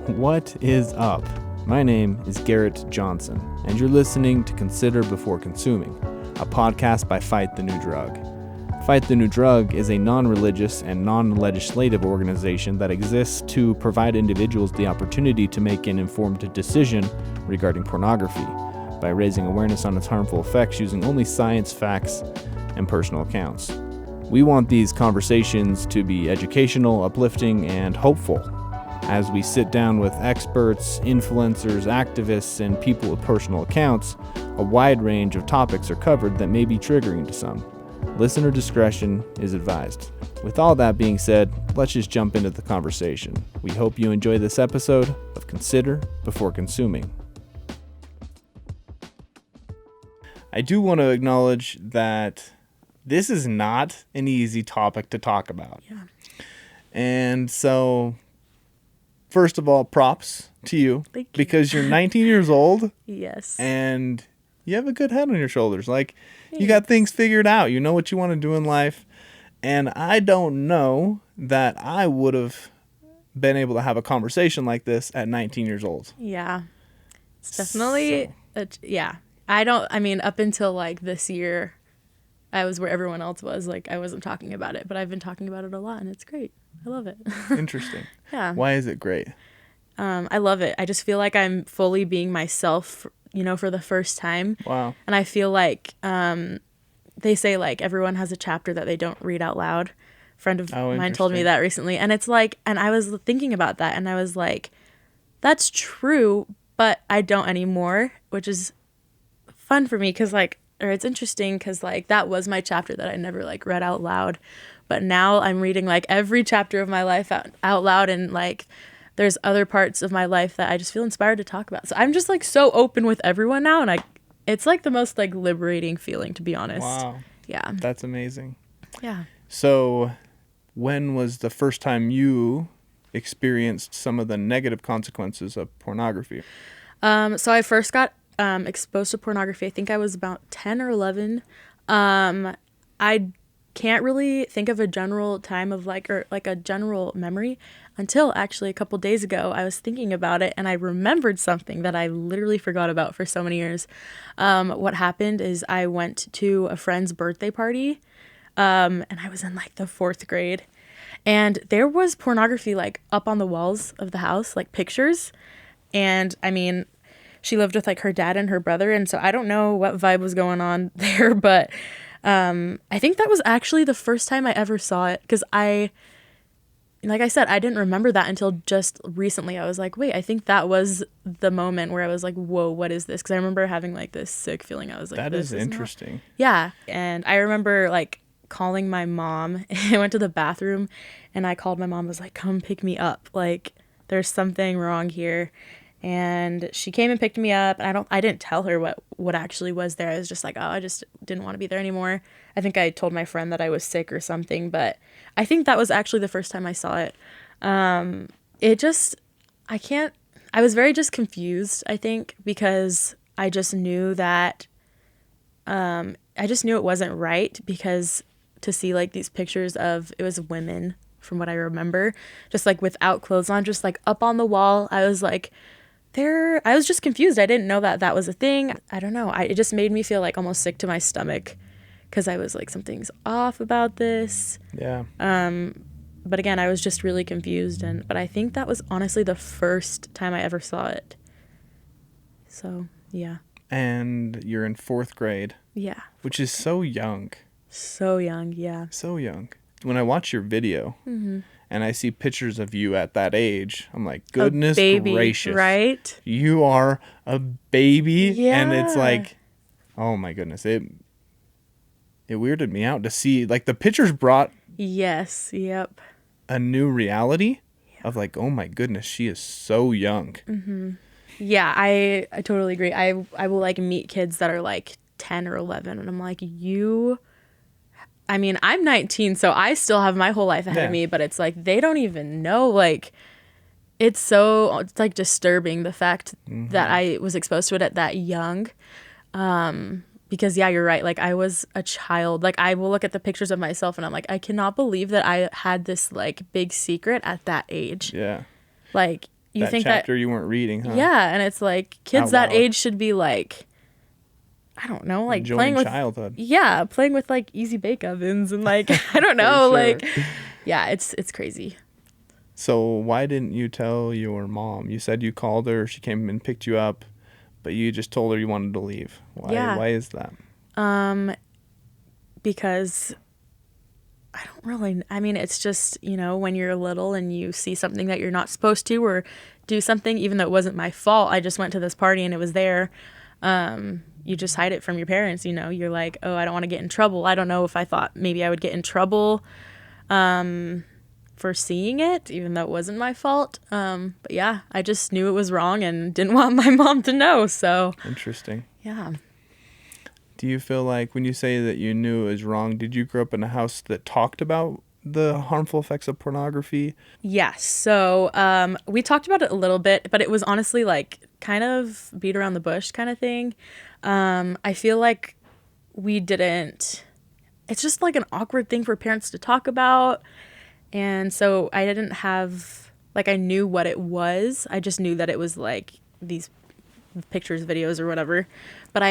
What is up? My name is Garrett Jonsson, and you're listening to Consider Before Consuming, a podcast by Fight the New Drug. Fight the New Drug is a non-religious and non-legislative organization that exists to provide individuals the opportunity to make an informed decision regarding pornography by raising awareness on its harmful effects using only science, facts, and personal accounts. We want these conversations to be educational, uplifting, and hopeful as we sit down with experts, influencers, activists, and people with personal accounts. A wide range of topics are covered that may be triggering to some. Listener discretion is advised. With all that being said, let's just jump into the conversation. We hope you enjoy this episode of Consider Before Consuming. I do want to acknowledge that this is not an easy topic to talk about. Yeah. And so, first of all, props to you. Thank you. Because you're 19 years old. Yes. And you have a good head on your shoulders. Like, you got things figured out. You know what you want to do in life. And I don't know that I would have been able to have a conversation like this at 19 years old. Yeah. It's definitely, up until like this year, I was where everyone else was. Like, I wasn't talking about it, but I've been talking about it a lot, and it's great. I love it. Interesting. Yeah. Why is it great? I love it. I just feel like I'm fully being myself, for the first time. Wow. And I feel like they say, like, everyone has a chapter that they don't read out loud. A friend of mine told me that recently. And it's like, and I was thinking about that, and I was like, that's true, but I don't anymore, which is fun for me it's interesting because, like, that was my chapter that I never, like, read out loud. But now I'm reading, like, every chapter of my life out loud, and, like, there's other parts of my life that I just feel inspired to talk about. So I'm just, like, so open with everyone now, and it's, like, the most, like, liberating feeling, to be honest. Wow. Yeah. That's amazing. Yeah. So when was the first time you experienced some of the negative consequences of pornography? So I first got exposed to pornography. I think I was about 10 or 11. I can't really think of a general time of a general memory until actually a couple days ago. I was thinking about it and I remembered something that I literally forgot about for so many years. What happened is I went to a friend's birthday party, and I was in like the 4th grade, and there was pornography like up on the walls of the house, like pictures. And I mean, she lived with like her dad and her brother, and so I don't know what vibe was going on there, but I think that was actually the first time I ever saw it, because like I said, I didn't remember that until just recently. I was like, wait, I think that was the moment where I was like, whoa, what is this? Because I remember having like this sick feeling. I was like, that is interesting. Yeah. And I remember like calling my mom. I went to the bathroom and I called my mom. I was like, come pick me up. Like, there's something wrong here. And she came and picked me up, and I didn't tell her what actually was there. I was just like, oh, I just didn't want to be there anymore. I think I told my friend that I was sick or something, but I think that was actually the first time I saw it. I was very just confused, I think, because I just knew that, I just knew it wasn't right, because to see like these pictures it was women, from what I remember, just like without clothes on, just like up on the wall. I was like, I was just confused. I didn't know that was a thing. I don't know. It just made me feel like almost sick to my stomach, because I was like, something's off about this. Yeah. But again, I was just really confused. But I think that was honestly the first time I ever saw it. So, yeah. And you're in 4th grade. Yeah. Which is so young. So young, yeah. So young. When I watch your video, and I see pictures of you at that age, I'm like, goodness gracious. Right? You are a baby. Yeah. And it's like, oh my goodness. It weirded me out to see, like, the pictures brought Yes, yep. a new reality of like, oh my goodness, she is so young. Mm-hmm. Yeah, I totally agree. I will like meet kids that are like 10 or 11, and I'm like, I'm 19, so I still have my whole life ahead of me, but it's like, they don't even know, like, it's like disturbing, the fact that I was exposed to it at that young. Because yeah, you're right. Like, I was a child. Like, I will look at the pictures of myself and I'm like, I cannot believe that I had this like big secret at that age. Yeah. Like, you that think chapter you weren't reading, huh? yeah, and it's like kids Out that loud. age should be like, I don't know, like Enjoying playing with childhood. yeah, playing with like easy bake ovens and like I don't For know, sure. like yeah, it's crazy. So why didn't you tell your mom? You said you called her, she came and picked you up, but you just told her you wanted to leave. Why? Yeah. Why is that? Because I don't really, I mean, it's just, you know, when you're little and you see something that you're not supposed to or do something, even though it wasn't my fault, I just went to this party and it was there. You just hide it from your parents, you know, you're like, oh, I don't want to get in trouble. I don't know if I thought maybe I would get in trouble for seeing it, even though it wasn't my fault. But yeah, I just knew it was wrong and didn't want my mom to know. So Interesting. yeah. Do you feel like when you say that you knew it was wrong, did you grow up in a house that talked about the harmful effects of pornography? Yes. So we talked about it a little bit, but it was honestly like kind of beat around the bush kind of thing. I feel like we didn't, it's just like an awkward thing for parents to talk about. And so I didn't have, like, I knew what it was. I just knew that it was like these pictures, videos, or whatever. But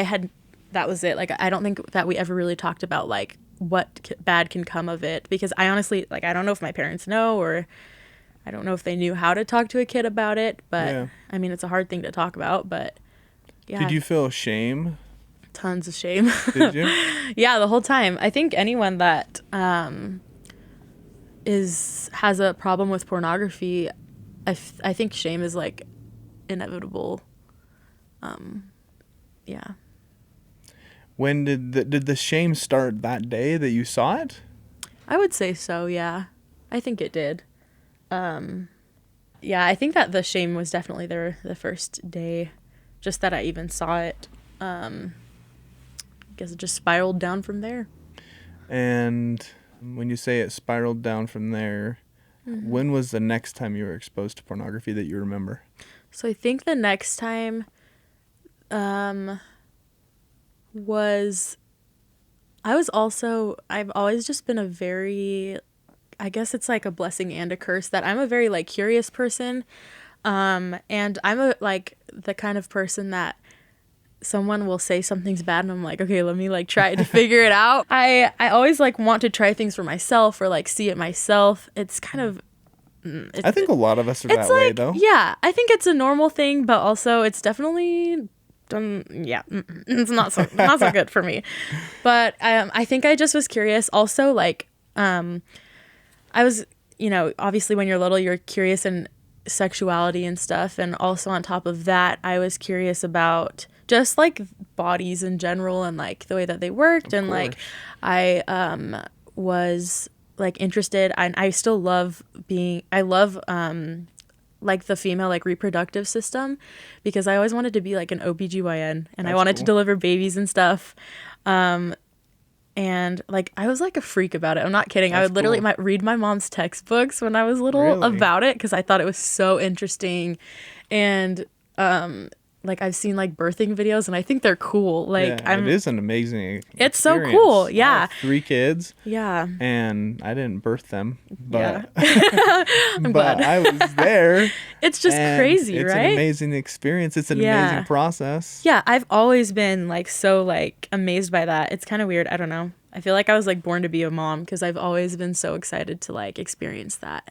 that was it. Like, I don't think that we ever really talked about like what bad can come of it, because I honestly, like, I don't know if my parents know, or I don't know if they knew how to talk to a kid about it, but Yeah. I mean, it's a hard thing to talk about, but yeah. Did you feel shame? Tons of shame. Did you? Yeah, the whole time. I think anyone that has a problem with pornography, I think shame is like inevitable. Yeah. When did the shame start that day that you saw it? I would say so, yeah. I think it did. Yeah, I think that the shame was definitely there the first day, just that I even saw it. I guess it just spiraled down from there. And when you say it spiraled down from there, when was the next time you were exposed to pornography that you remember? So I think the next time was, I've always just been a very, I guess it's like a blessing and a curse that I'm a very like curious person. And I'm like the kind of person that someone will say something's bad and I'm like, okay, let me like try to figure it out. I always like want to try things for myself or like see it myself. It's kind of, I think a lot of us are that way, though. yeah, I think it's a normal thing, but also it's definitely it's not so good for me. But I think I just was curious. Also, like, I was, you know, obviously when you're little, you're curious in sexuality and stuff, and also on top of that, I was curious about just like bodies in general and like the way that they worked, and like I was like interested, and I still love like the female like reproductive system, because I always wanted to be like an OBGYN, and I wanted to deliver babies and stuff. And like I was like a freak about it. I'm not kidding. I would literally read my mom's textbooks when I was little about it, because I thought it was so interesting. And like I've seen like birthing videos and I think they're cool. Like it is an amazing experience. It's so cool. Yeah. I have 3 kids. Yeah. And I didn't birth them, but I'm glad. I was there. It's just crazy, it's right? It's an amazing experience. It's an amazing process. Yeah, I've always been like so like amazed by that. It's kind of weird. I don't know. I feel like I was like born to be a mom, because I've always been so excited to like experience that.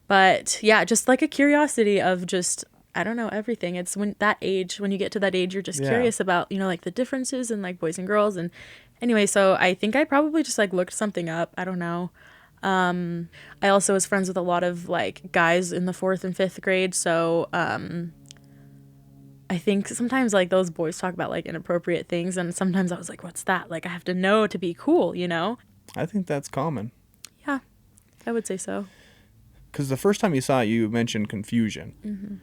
But yeah, just like a curiosity of just, I don't know, everything. It's when you get to that age, you're just curious about, you know, like the differences in like boys and girls. And anyway, so I think I probably just like looked something up. I don't know. I also was friends with a lot of like guys in the 4th and 5th grade. So, I think sometimes like those boys talk about like inappropriate things. And sometimes I was like, what's that? Like I have to know to be cool, you know? I think that's common. Yeah, I would say so. Because the first time you saw it, you mentioned confusion. Mm-hmm.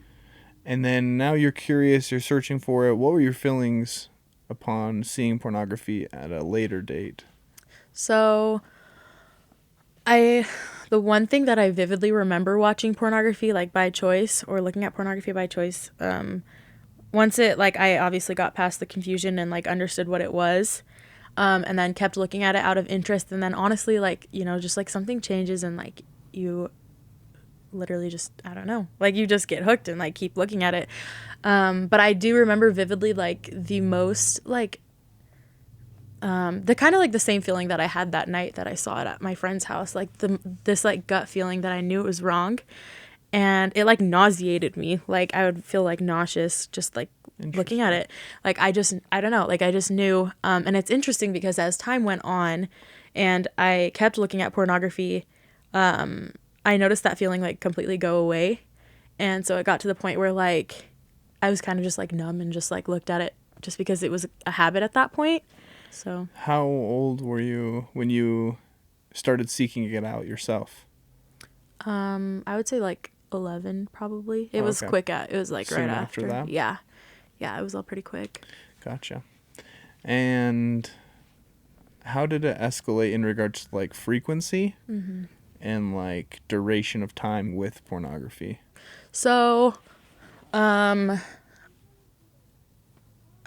And then now you're curious, you're searching for it. What were your feelings upon seeing pornography at a later date? So, the one thing that I vividly remember watching pornography, like by choice, or looking at pornography by choice, once it, like, I obviously got past the confusion and, like, understood what it was, and then kept looking at it out of interest, and then honestly, like, you know, just, like, something changes and, like, you literally just, I don't know, like you just get hooked and like keep looking at it. But I do remember vividly like the most like the kind of like the same feeling that I had that night that I saw it at my friend's house, like this like gut feeling that I knew it was wrong, and it like nauseated me. Like I would feel like nauseous just like looking at it. Like I don't know, like I just knew. And it's interesting because as time went on and I kept looking at pornography, I noticed that feeling like completely go away. And so it got to the point where like I was kind of just like numb and just like looked at it just because it was a habit at that point. So how old were you when you started seeking it out yourself? I would say like 11 probably. It was okay. quick it was like Soon right after after. that? Yeah. Yeah, it was all pretty quick. Gotcha. And how did it escalate in regards to like frequency and like duration of time with pornography? So, I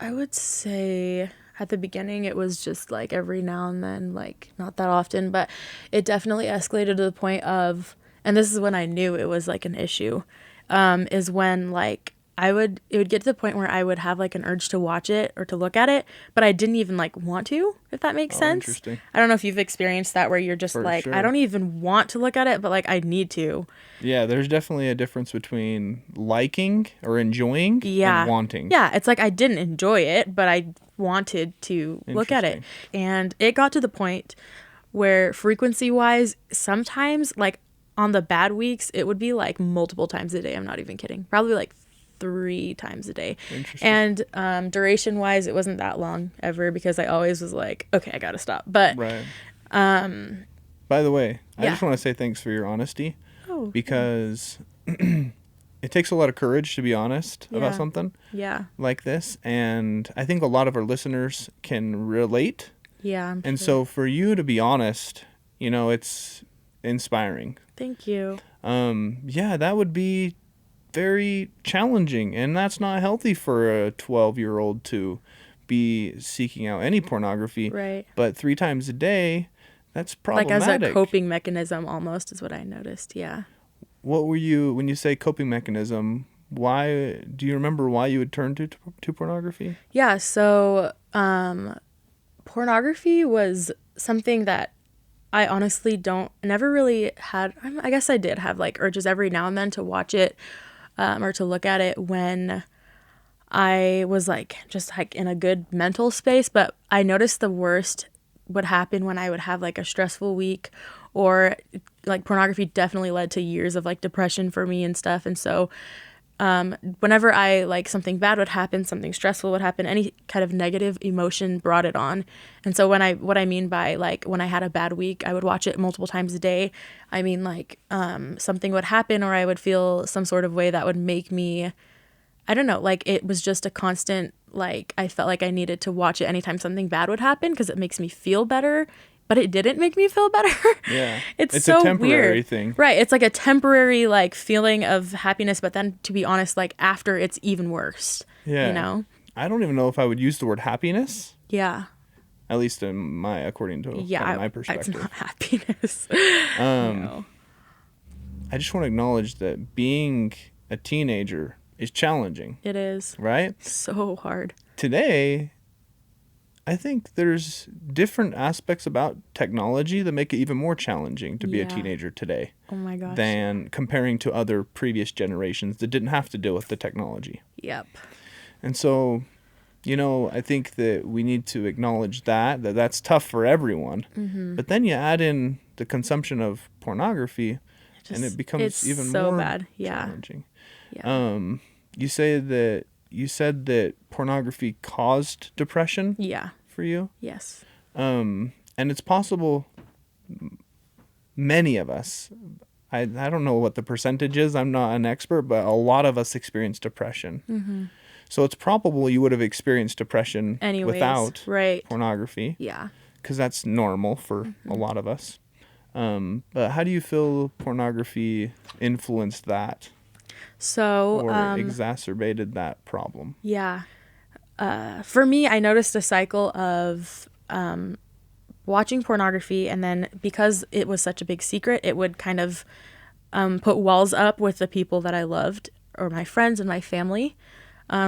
would say at the beginning it was just like every now and then, like not that often, but it definitely escalated to the point of, and this is when I knew it was like an issue, is when like it would get to the point where I would have like an urge to watch it or to look at it, but I didn't even like want to, if that makes sense. Interesting. I don't know if you've experienced that where you're just For like, sure. I don't even want to look at it, but like I need to. Yeah, there's definitely a difference between liking or enjoying Yeah. and wanting. Yeah, it's like I didn't enjoy it, but I wanted to look at it. Interesting. And it got to the point where frequency-wise, sometimes like on the bad weeks, it would be like multiple times a day. I'm not even kidding. Probably like 3 times a day. Interesting. And duration-wise, it wasn't that long ever because I always was like, okay, I gotta stop. But Right. By the way, I yeah. just want to say thanks for your honesty oh, because it takes a lot of courage to be honest about Yeah. something yeah, like this. And I think a lot of our listeners can relate. yeah. I'm And sure. so for you to be honest, it's inspiring. Thank you. Yeah, that would be very challenging, and that's not healthy for a 12-year-old to be seeking out any pornography. Right. But 3 times a day, that's Like problematic. as a coping mechanism almost is what I noticed. Yeah. What were you, when you say coping mechanism, why, do you remember why you would turn to pornography? Yeah, so pornography was something that I honestly never really had. I guess I did have like urges every now and then to watch it or to look at it when I was like just like in a good mental space. But I noticed the worst would happen when I would have like a stressful week, or like pornography definitely led to years of like depression for me and stuff. And so whenever I like something bad would happen, something stressful would happen, any kind of negative emotion brought it on. And so what I mean by like when I had a bad week, I would watch it multiple times a day. I mean like something would happen or I would feel some sort of way that would make me, I don't know, like it was just a constant, like I felt like I needed to watch it anytime something bad would happen because it makes me feel better. But it didn't make me feel better. Yeah. It's so a temporary weird. thing. Right. It's like a temporary like feeling of happiness, but then to be honest, like after it's even worse. Yeah. You know? I don't even know if I would use the word happiness, Yeah. at least according to Yeah. my perspective. It's not happiness. No. I just want to acknowledge that being a teenager is challenging, It is right? so hard. Today, I think there's different aspects about technology that make it even more challenging to be a Yeah. teenager today Oh my gosh. than comparing to other previous generations that didn't have to deal with the technology. Yep. And so, I think that we need to acknowledge that's tough for everyone. Mm-hmm. But then you add in the consumption of pornography, and it becomes it's even so more bad. Yeah. challenging. Yeah. You said that pornography caused depression Yeah. for you. Yes. And it's possible many of us, I don't know what the percentage is, I'm not an expert, but a lot of us experience depression. Mm-hmm. So it's probable you would have experienced depression Anyways, without right. pornography, Yeah. because that's normal for a lot of us. But how do you feel pornography influenced that So or exacerbated that problem? yeah. For me, I noticed a cycle of watching pornography, and then because it was such a big secret, it would kind of put walls up with the people that I loved or my friends and my family.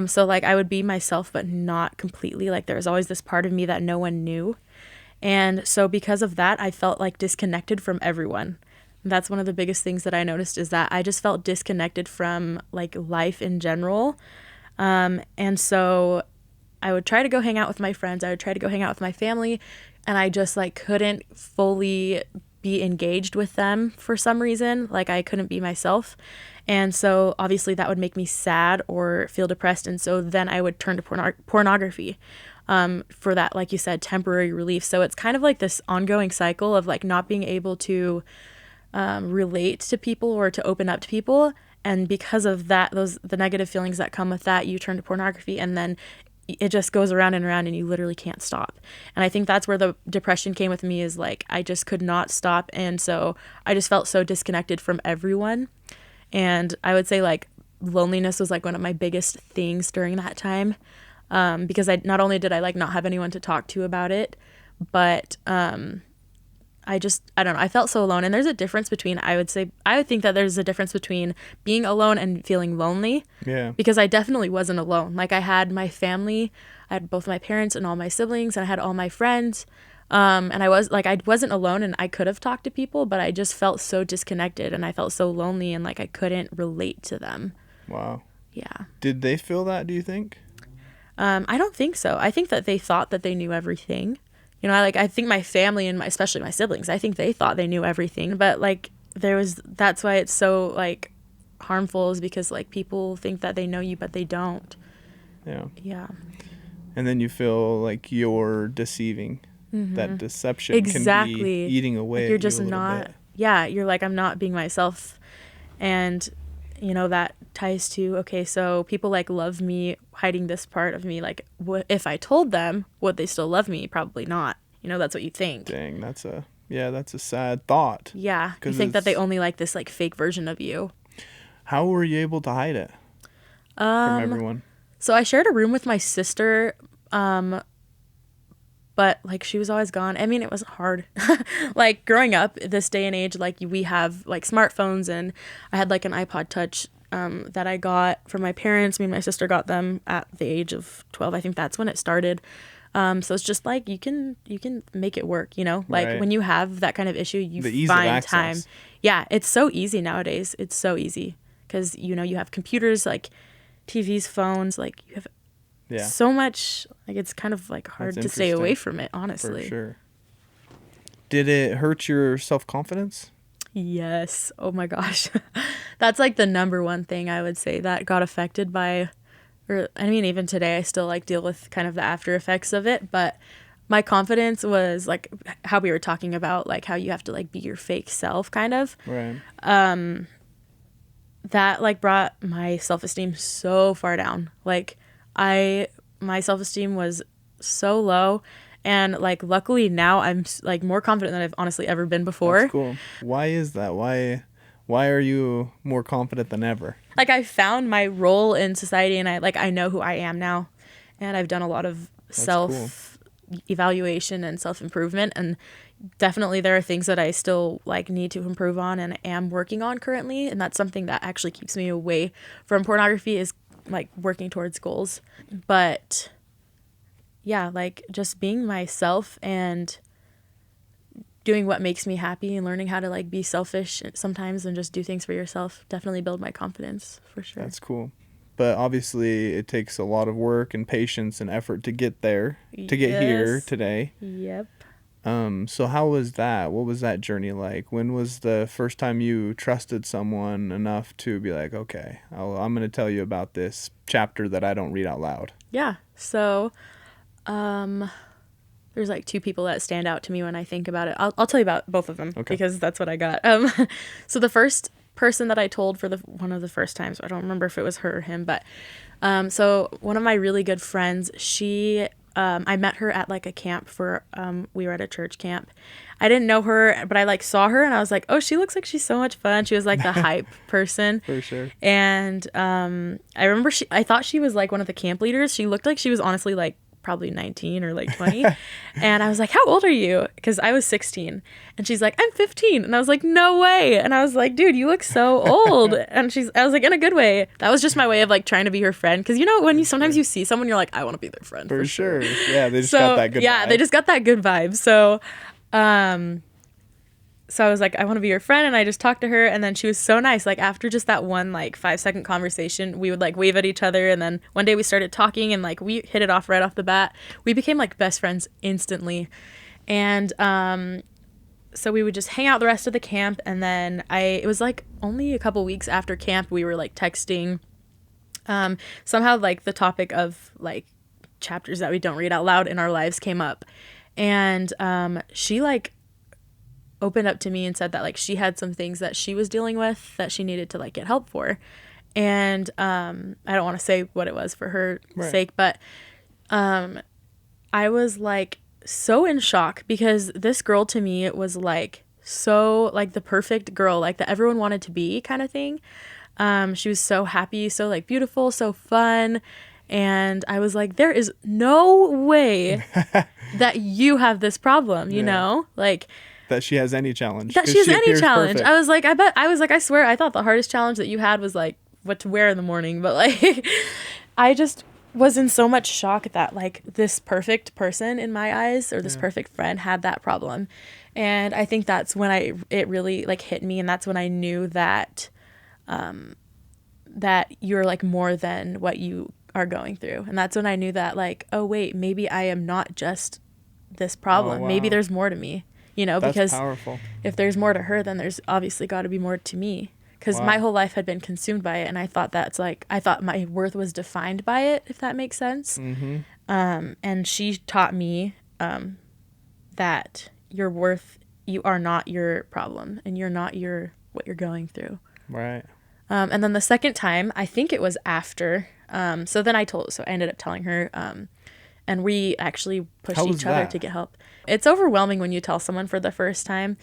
So like I would be myself, but not completely. Like there was always this part of me that no one knew. And so because of that, I felt like disconnected from everyone. That's one of the biggest things that I noticed, is that I just felt disconnected from like life in general. And so I would try to go hang out with my friends. I would try to go hang out with my family, and I just like couldn't fully be engaged with them for some reason. Like I couldn't be myself. And so obviously that would make me sad or feel depressed. And so then I would turn to pornography for that, like you said, temporary relief. So it's kind of like this ongoing cycle of like not being able to relate to people or to open up to people. And because of that, the negative feelings that come with that, you turn to pornography, and then it just goes around and around and you literally can't stop. And I think that's where the depression came with me, is like I just could not stop. And so I just felt so disconnected from everyone. And I would say like loneliness was like one of my biggest things during that time, because I not only did I like not have anyone to talk to about it, but I don't know, I felt so alone. And there's a difference between, I would think that there's a difference between being alone and feeling lonely. Yeah. Because I definitely wasn't alone. Like I had my family, I had both my parents and all my siblings, and I had all my friends. And I wasn't alone, and I could have talked to people, but I just felt so disconnected, and I felt so lonely, and like I couldn't relate to them. Wow. Yeah. Did they feel that, do you think? I don't think so. I think that they thought that they knew everything. You know, I think my family and especially my siblings, I think they thought they knew everything. But like that's why it's so like harmful, is because like people think that they know you, but they don't. Yeah. Yeah. And then you feel like you're deceiving. Mm-hmm. That deception can be eating away like at you're you just a little not bit. Yeah, you're like, I'm not being myself. And you know, that ties to, okay, so people like love me hiding this part of me. Like if I told them, would they still love me? Probably not. You know, that's what you think. Dang, that's a sad thought. Yeah, you think that they only like this like fake version of you. How were you able to hide it from everyone? So I shared a room with my sister, but like she was always gone. I mean, it was hard. Like growing up this day and age, like we have like smartphones, and I had like an iPod Touch that I got from my parents. Me and my sister got them at the age of 12. I think that's when it started. So it's just like you can make it work, you know? Like when you have that kind of issue, you find time. Yeah, it's so easy nowadays. It's so easy because, you know, you have computers, like TVs, phones, like you have so much, like it's kind of like hard to stay away from it, honestly. For sure. Did it hurt your self-confidence? Yes. Oh my gosh. That's like the number one thing I would say that got affected by, or I mean, even today I still like deal with kind of the after effects of it, but my confidence was like how we were talking about, like how you have to like be your fake self kind of. Right. That like brought my self-esteem so far down. Like my self-esteem was so low, and like luckily now I'm like more confident than I've honestly ever been before. That's cool. Why is that? Why are you more confident than ever? Like I found my role in society, and I know who I am now, and I've done a lot of self-evaluation and self-improvement, and definitely there are things that I still like need to improve on and am working on currently, and that's something that actually keeps me away from pornography, is like working towards goals. But yeah, like just being myself and doing what makes me happy and learning how to like be selfish sometimes and just do things for yourself definitely build my confidence, for sure. That's cool. But obviously it takes a lot of work and patience and effort to get there, to get here today. Yep. So how was that? What was that journey like? When was the first time you trusted someone enough to be like, okay, I'm going to tell you about this chapter that I don't read out loud? Yeah. So, there's like two people that stand out to me when I think about it. I'll tell you about both of them, okay, because that's what I got. So the first person that I told for one of the first times, I don't remember if it was her or him, but so one of my really good friends, I met her at like a camp we were at a church camp. I didn't know her, but I like saw her and I was like, oh, she looks like she's so much fun. She was like the hype person. For sure. And I remember I thought she was like one of the camp leaders. She looked like she was honestly like probably 19 or like 20. And I was like, how old are you? Because I was 16. And she's like, I'm 15. And I was like, no way. And I was like, dude, you look so old. And I was like, in a good way. That was just my way of like trying to be her friend. Because, you know, when sometimes you see someone, you're like, I want to be their friend. For sure. Yeah, they just got that good vibe. Yeah, they just got that good vibe. So I was like, I want to be your friend. And I just talked to her. And then she was so nice. Like after just that one like 5-second conversation, we would like wave at each other. And then one day we started talking and like we hit it off right off the bat. We became like best friends instantly. And so we would just hang out the rest of the camp. And then it was like only a couple weeks after camp, we were like texting. Somehow like the topic of like chapters that we don't read out loud in our lives came up. And she like opened up to me and said that like she had some things that she was dealing with that she needed to like get help for. And I don't want to say what it was for her sake, but I was like so in shock because this girl to me was like so like the perfect girl, like that everyone wanted to be kind of thing. She was so happy, so like beautiful, so fun. And I was like, there is no way that you have this problem, you know, like that she has any challenge. That she has any challenge. Perfect. I swear, I thought the hardest challenge that you had was like what to wear in the morning. But like, I just was in so much shock that like this perfect person in my eyes or this perfect friend had that problem. And I think that's when it really like hit me. And that's when I knew that, that you're like more than what you are going through. And that's when I knew that like, oh wait, maybe I am not just this problem. Oh, wow. Maybe there's more to me. You know, that's because powerful. If there's more to her, then there's obviously got to be more to me. Because my whole life had been consumed by it, and I thought my worth was defined by it, if that makes sense. Mm-hmm. And she taught me that your worth, you are not your problem, and you're not what you're going through. Right. And then the second time, I think it was after. So I ended up telling her. And we actually pushed each other to get help. It's overwhelming when you tell someone for the first time.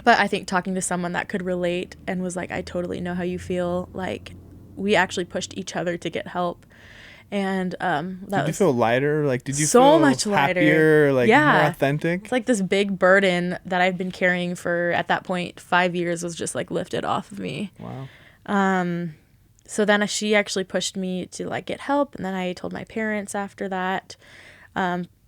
But I think talking to someone that could relate and was like, I totally know how you feel. Like, we actually pushed each other to get help. And did you feel lighter? Like, did you so feel much lighter, happier, like more authentic? It's like this big burden that I've been carrying for, at that point, 5 years was just like lifted off of me. Wow. So then she actually pushed me to like get help. And then I told my parents after that.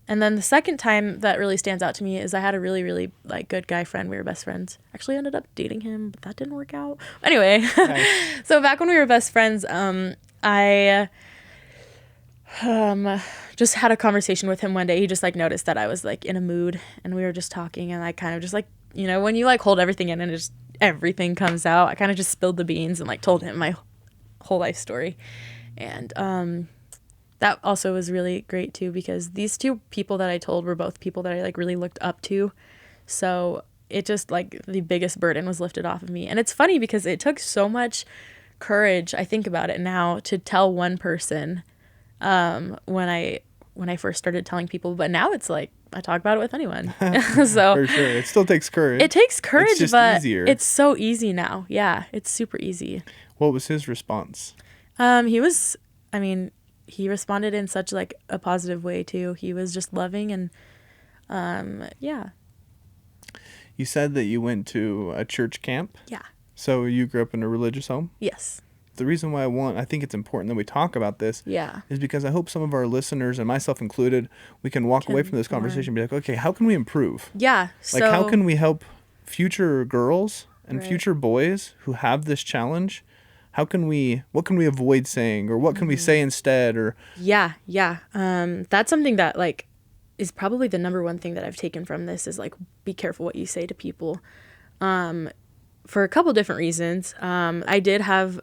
And then the second time that really stands out to me is I had a really, really like good guy friend. We were best friends. Actually ended up dating him, but that didn't work out. Anyway, nice. So back when we were best friends, I just had a conversation with him one day. He just like noticed that I was like in a mood and we were just talking, and I kind of just like, you know, when you like hold everything in and just everything comes out, I kind of just spilled the beans and like told him my whole life story. And that also was really great too, because these two people that I told were both people that I like really looked up to. So it just like the biggest burden was lifted off of me. And it's funny because it took so much courage, I think about it now, to tell one person when I first started telling people, but now it's like I talk about it with anyone. So for sure, it still takes courage. It takes courage, it's just but easier. It's so easy now. Yeah, it's super easy. What was his response? He responded in such like a positive way too. He was just loving and yeah. You said that you went to a church camp? Yeah. So you grew up in a religious home? Yes. The reason why I think it's important that we talk about this is because I hope some of our listeners, and myself included, we can walk away from this conversation and be like, okay, how can we improve? Yeah. Like, how can we help future girls and future boys who have this challenge? What can we avoid saying, or what can we say instead? Or Yeah. That's something that like is probably the number one thing that I've taken from this is like, be careful what you say to people. For a couple different reasons. I did have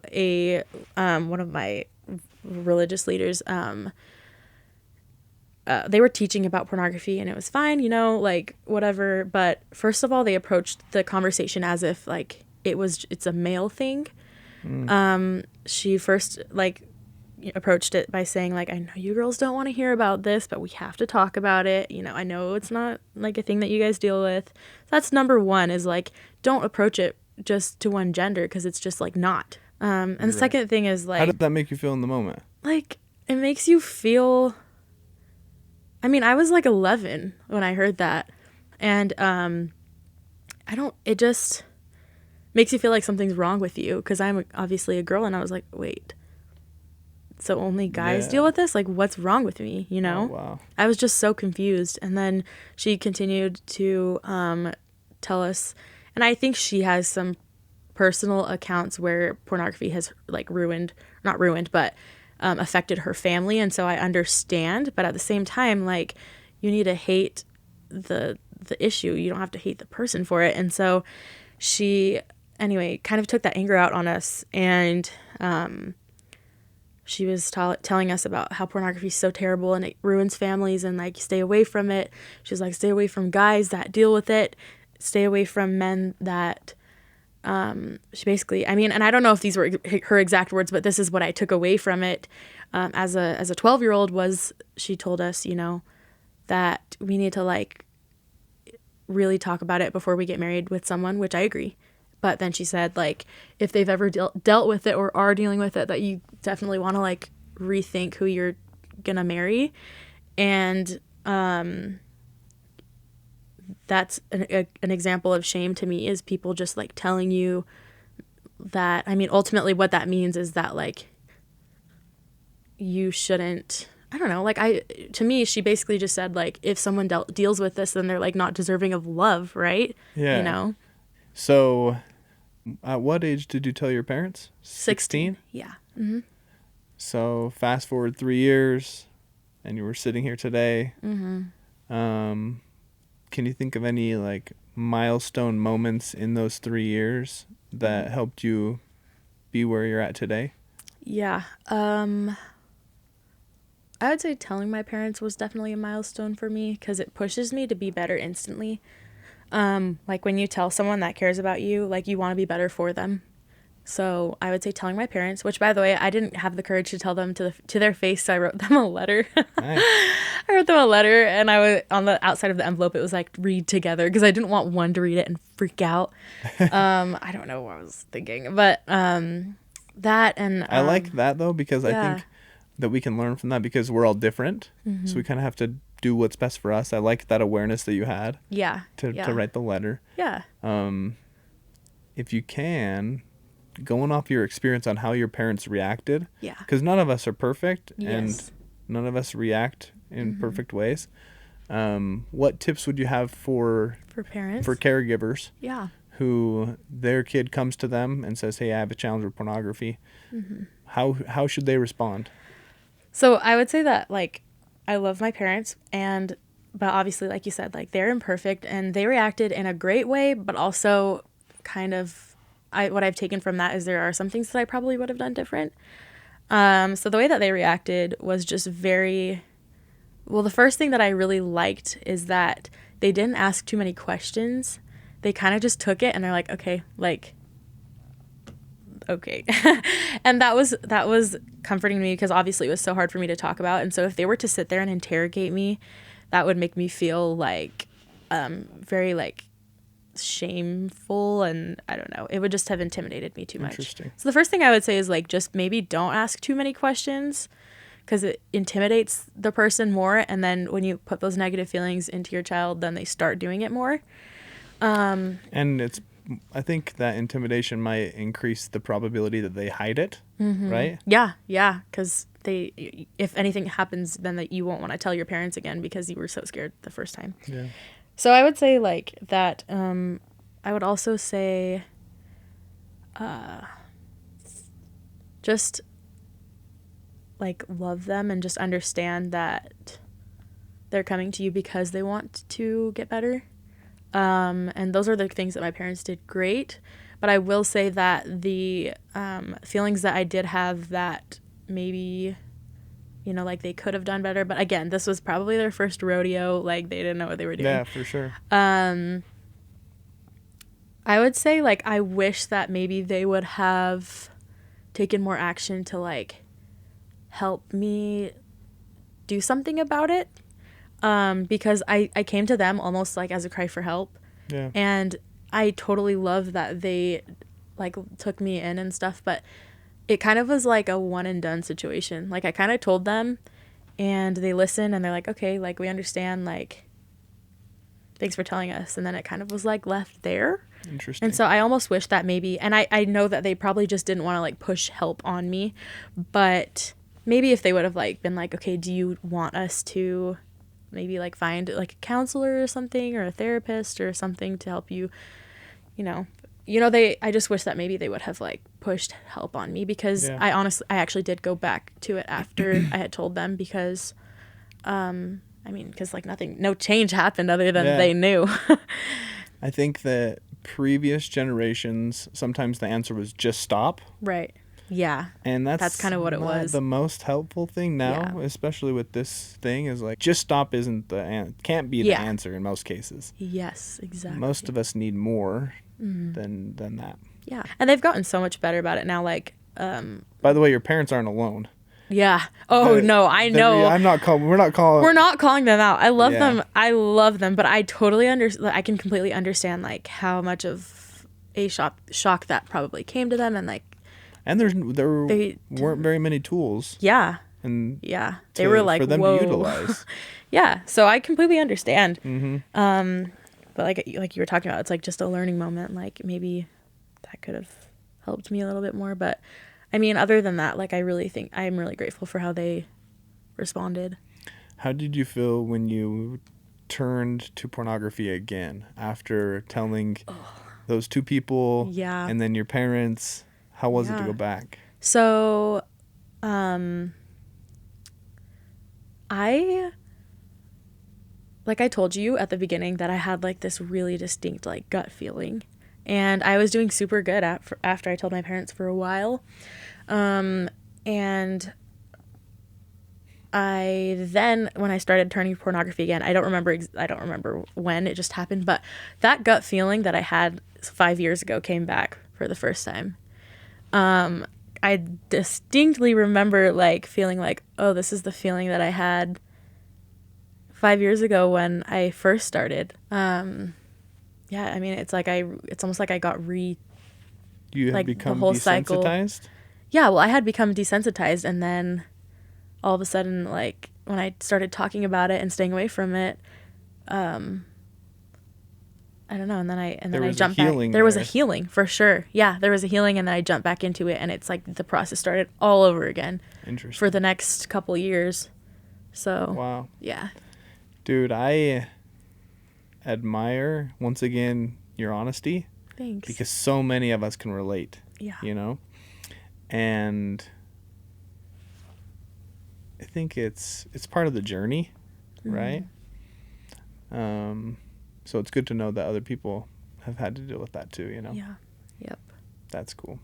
one of my religious leaders, they were teaching about pornography, and it was fine, you know, like whatever. But first of all, they approached the conversation as if like it's a male thing. She first like approached it by saying like, I know you girls don't want to hear about this, but we have to talk about it. You know, I know it's not like a thing that you guys deal with. That's number one, is like, don't approach it just to one gender, because it's just like not. And the second thing is like, how did that make you feel in the moment? Like, it makes you feel I mean, I was like 11 when I heard that. And it just makes you feel like something's wrong with you, because I'm obviously a girl, and I was like, wait, so only guys deal with this? Like, what's wrong with me, you know? Oh, wow. I was just so confused. And then she continued to tell us, and I think she has some personal accounts where pornography has like not ruined, but affected her family. And so I understand, but at the same time, like, you need to hate the issue. You don't have to hate the person for it. And so she, anyway, kind of took that anger out on us. And she was telling us about how pornography is so terrible and it ruins families, and like, stay away from it. She was like, stay away from guys that deal with it. Stay away from men that, she basically, I mean, and I don't know if these were her exact words, but this is what I took away from it. As a 12-year-old was, she told us, you know, that we need to like really talk about it before we get married with someone, which I agree. But then she said, like, if they've ever dealt with it or are dealing with it, that you definitely want to like rethink who you're gonna marry. And that's an example of shame to me, is people just like telling you that, I mean, ultimately what that means is that like you shouldn't, I don't know, like, to me, she basically just said, like, if someone deals with this, then they're like not deserving of love, right? Yeah. You know? So at what age did you tell your parents? 16? Yeah. Mm-hmm. So fast forward 3 years and you were sitting here today. Mm-hmm. Can you think of any like milestone moments in those 3 years that helped you be where you're at today? Yeah. I would say telling my parents was definitely a milestone for me, because it pushes me to be better instantly. Like, when you tell someone that cares about you, like, you want to be better for them. So I would say telling my parents, which, by the way, I didn't have the courage to tell them to their face, so I wrote them a letter. Nice. I wrote them a letter, and I was on the outside of the envelope, it was like, read together, because I didn't want one to read it and freak out. I don't know what I was thinking, but that, and I like that though, because I think that we can learn from that, because we're all different. Mm-hmm. So we kind of have to do what's best for us. I like that awareness that you had. Yeah. To write the letter. Yeah. If you can, going off your experience on how your parents reacted. Yeah. Because none of us are perfect. Yes. And none of us react in perfect ways. What tips would you have for parents? For caregivers? Yeah. Who their kid comes to them and says, hey, I have a challenge with pornography. Mm-hmm. How should they respond? So I would say that, like, I love my parents, but obviously, like you said, like, they're imperfect, and they reacted in a great way, but also kind of, what I've taken from that is there are some things that I probably would have done different. So the way that they reacted was just the first thing that I really liked is that they didn't ask too many questions. They kind of just took it, and they're like, okay, and that was comforting to me, because obviously it was so hard for me to talk about. And so if they were to sit there and interrogate me, that would make me feel like very like shameful, and I don't know, it would just have intimidated me too much. Interesting. So the first thing I would say is, like, just maybe don't ask too many questions, because it intimidates the person more, and then when you put those negative feelings into your child, then they start doing it more. And I think that intimidation might increase the probability that they hide it, right? Yeah, because if anything happens, then that you won't want to tell your parents again because you were so scared the first time. Yeah. So I would say, like, that. I would also say, just, like, love them and just understand that they're coming to you because they want to get better. And those are the things that my parents did great. But I will say that the feelings that I did have that maybe, you know, like, they could have done better. But again, this was probably their first rodeo. Like, they didn't know what they were doing. Yeah, for sure. I would say, like, I wish that maybe they would have taken more action to, like, help me do something about it. Because I came to them almost like as a cry for help. Yeah. And I totally love that they, like, took me in and stuff, but it kind of was like a one and done situation. Like, I kind of told them, and they listen and they're like, okay, like we understand, like thanks for telling us. And then it kind of was like left there. Interesting. And so I almost wish that maybe, and I know that they probably just didn't want to like push help on me, but maybe if they would have like been like, okay, do you want us to maybe like find like a counselor or something, or a therapist or something to help you, I just wish that maybe they would have like pushed help on me, because Yeah. I actually did go back to it after I had told them, because because like no change happened other than Yeah. they knew. I think that previous generations, sometimes the answer was just stop. Right. Yeah. And that's kind of what it not was. the most helpful thing now, Yeah. especially with this thing, is like just stop isn't can't be the Yeah. answer in most cases. Yes, exactly. Most of us need more than that. Yeah. And they've gotten so much better about it now. Like, By the way, your parents aren't alone. yeah. Oh, no, I know. We're not calling. We're not calling them out. I love Yeah. them. I love them. But I totally I can completely understand like how much of a shock that probably came to them. And like, And there weren't very many tools. yeah. And Yeah. They were like, for them whoa. to utilize. Yeah. So I completely understand. Mm-hmm. But like you were talking about, it's like just a learning moment. Like maybe that could have helped me a little bit more. But I mean, other than that, like I really think I'm really grateful for how they responded. How did you feel when you turned to pornography again after telling those two people Yeah. and then your parents? How was it to Yeah. go back? So, like I told you at the beginning that I had like this really distinct like gut feeling, and I was doing super good after I told my parents for a while. And I then, when I started turning to pornography again, I don't remember when it just happened, but that gut feeling that I had 5 years ago came back for the first time. I distinctly remember like feeling like, oh, this is the feeling that I had 5 years ago when I first started. Yeah, I mean, it's almost like I got You had like, become the whole cycle. desensitized? Yeah, well, I had become desensitized, and then all of a sudden, like, when I started talking about it and staying away from it, I don't know, and then I jumped back. There was a healing, for sure. Yeah, there was a healing, and then I jumped back into it, and it's like the process started all over again. Interesting. For the next couple years. So, Wow. yeah. Dude, I admire, once again, your honesty. Thanks. Because so many of us can relate. Yeah. You know? And I think it's part of the journey, right? So it's good to know that other people have had to deal with that too, you know? Yeah. Yep. That's cool.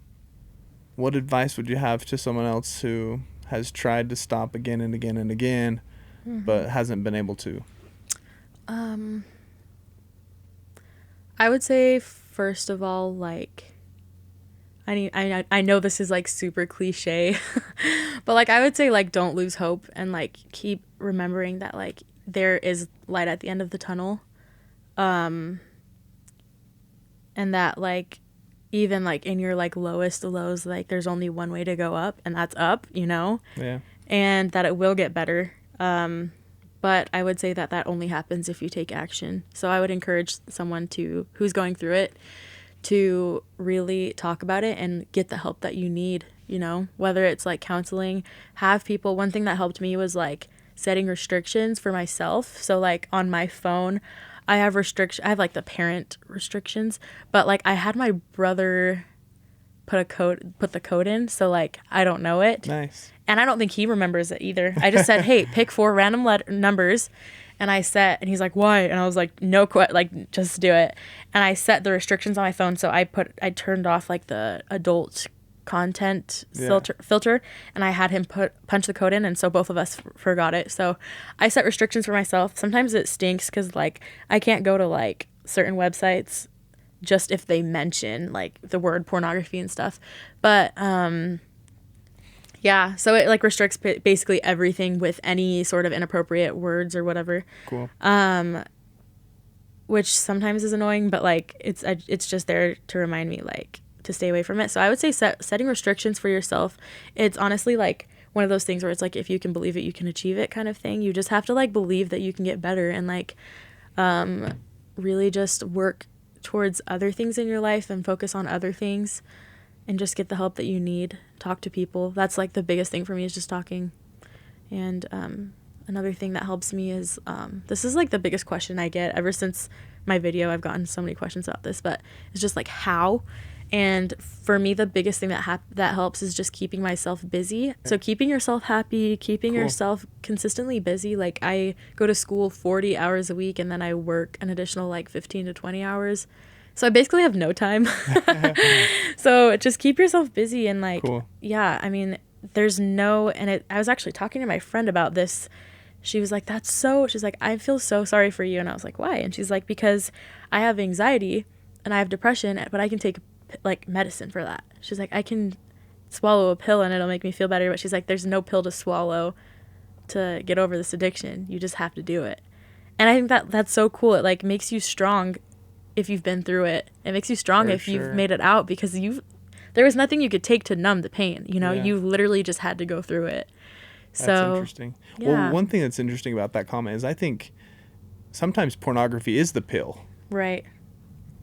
What advice would you have to someone else who has tried to stop again and again and again, but hasn't been able to? I would say, first of all, like, I know this is like super cliche, but like I would say, like, don't lose hope, and like keep remembering that like there is light at the end of the tunnel, and that like even like in your like lowest lows, like there's only one way to go up, and that's up, you know? Yeah. And that it will get better. But I would say that only happens if you take action. So I would encourage someone who's going through it to really talk about it and get the help that you need, you know, whether it's like counseling, have people. One thing that helped me was like setting restrictions for myself. So like on my phone, I have like the parent restrictions, but like I had my brother put the code in, so like I don't know it. Nice. And I don't think he remembers it either. I just said, hey, pick 4 random numbers. And and he's like, why? And I was like, no, like, just do it. And I set the restrictions on my phone. So I turned off like the adult content filter, and I had him punch the code in. And so both of us forgot it. So I set restrictions for myself. Sometimes it stinks because like I can't go to like certain websites just if they mention like the word pornography and stuff. But, yeah, so it like restricts basically everything with any sort of inappropriate words or whatever. Cool. Which sometimes is annoying, but like it's just there to remind me like to stay away from it. So I would say setting restrictions for yourself. It's honestly like one of those things where it's like, if you can believe it, you can achieve it kind of thing. You just have to like believe that you can get better and like really just work towards other things in your life and focus on other things and just get the help that you need. Talk to people. That's like the biggest thing for me, is just talking. And another thing that helps me is, this is like the biggest question I get ever since my video. I've gotten so many questions about this, but it's just like, how? And for me, the biggest thing that helps is just keeping myself busy. So keeping yourself happy, keeping yourself consistently busy. Like I go to school 40 hours a week and then I work an additional like 15 to 20 hours. So I basically have no time. So just keep yourself busy and like, yeah, I mean, there's no, and I was actually talking to my friend about this. She was like, she's like, I feel so sorry for you. And I was like, why? And she's like, because I have anxiety and I have depression, but I can take like medicine for that. She's like, I can swallow a pill and it'll make me feel better. But she's like, there's no pill to swallow to get over this addiction. You just have to do it. And I think that's so cool. It like makes you strong if you've been through it. It makes you strong if you've made it out, because there was nothing you could take to numb the pain. You know, you literally just had to go through it. That's so interesting. Yeah. Well, one thing that's interesting about that comment is I think sometimes pornography is the pill. Right.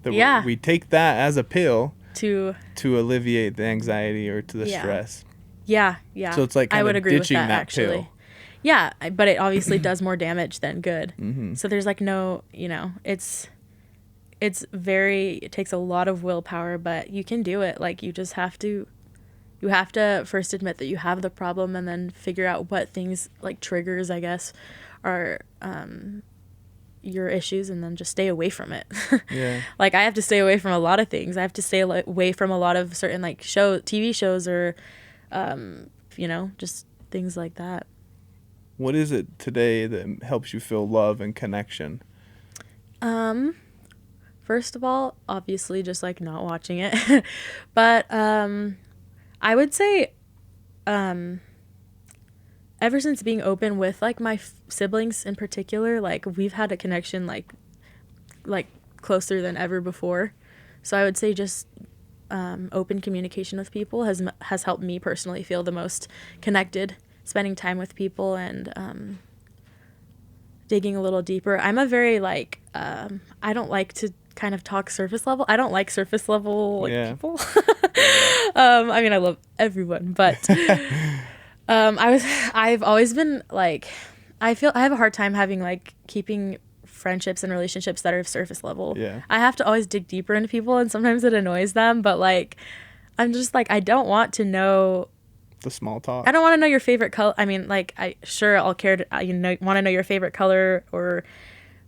We take that as a pill to alleviate the anxiety or to the stress. Yeah. So it's like I would agree ditching with that actually. Pill. Yeah, but it obviously does more damage than good. Mm-hmm. So there's like no, it takes a lot of willpower, but you can do it. Like you have to first admit that you have the problem and then figure out what things like triggers, I guess, are your issues, and then just stay away from it. Yeah. Like I have to stay away from a lot of things. I have to stay away from a lot of certain like TV shows or, just things like that. What is it today that helps you feel love and connection? First of all, obviously just like not watching it, but I would say ever since being open with like my siblings in particular, like we've had a connection like closer than ever before. So I would say just open communication with people has helped me personally feel the most connected. Spending time with people and digging a little deeper. I'm a very like I don't like to kind of talk surface level. I don't like surface level people. I mean, I love everyone, but I've always been like, I have a hard time having like keeping friendships and relationships that are surface level. Yeah. I have to always dig deeper into people, and sometimes it annoys them, but like I'm just like, I don't want to know the small talk. I don't want to know your favorite color. I mean, like I'll care to want to know your favorite color or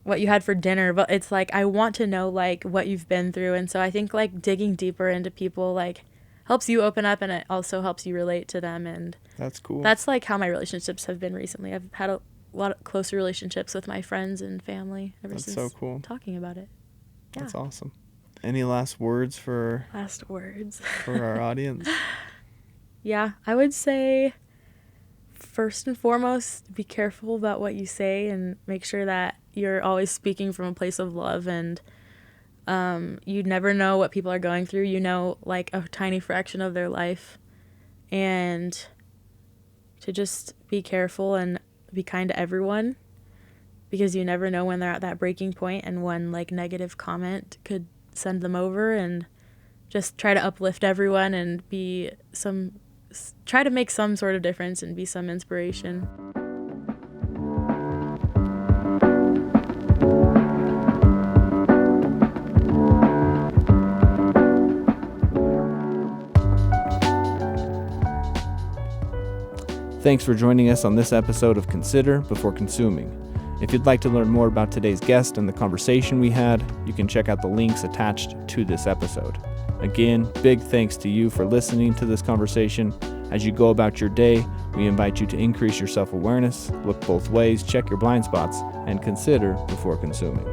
what you had for dinner, but it's like I want to know like what you've been through. And so I think like digging deeper into people like helps you open up, and it also helps you relate to them. And that's cool. That's like how my relationships have been recently. I've had a lot of closer relationships with my friends and family ever since so cool. talking about it. Yeah. That's awesome. Any last words for our audience? Yeah, I would say first and foremost, be careful about what you say and make sure that you're always speaking from a place of love. And you never know what people are going through. You know, like a tiny fraction of their life. And to just be careful and be kind to everyone, because you never know when they're at that breaking point and when like negative comment could send them over. And just try to uplift everyone and try to make some sort of difference and be some inspiration. Thanks for joining us on this episode of Consider Before Consuming. If you'd like to learn more about today's guest and the conversation we had, you can check out the links attached to this episode. Again, big thanks to you for listening to this conversation. As you go about your day, we invite you to increase your self-awareness, look both ways, check your blind spots, and consider before consuming.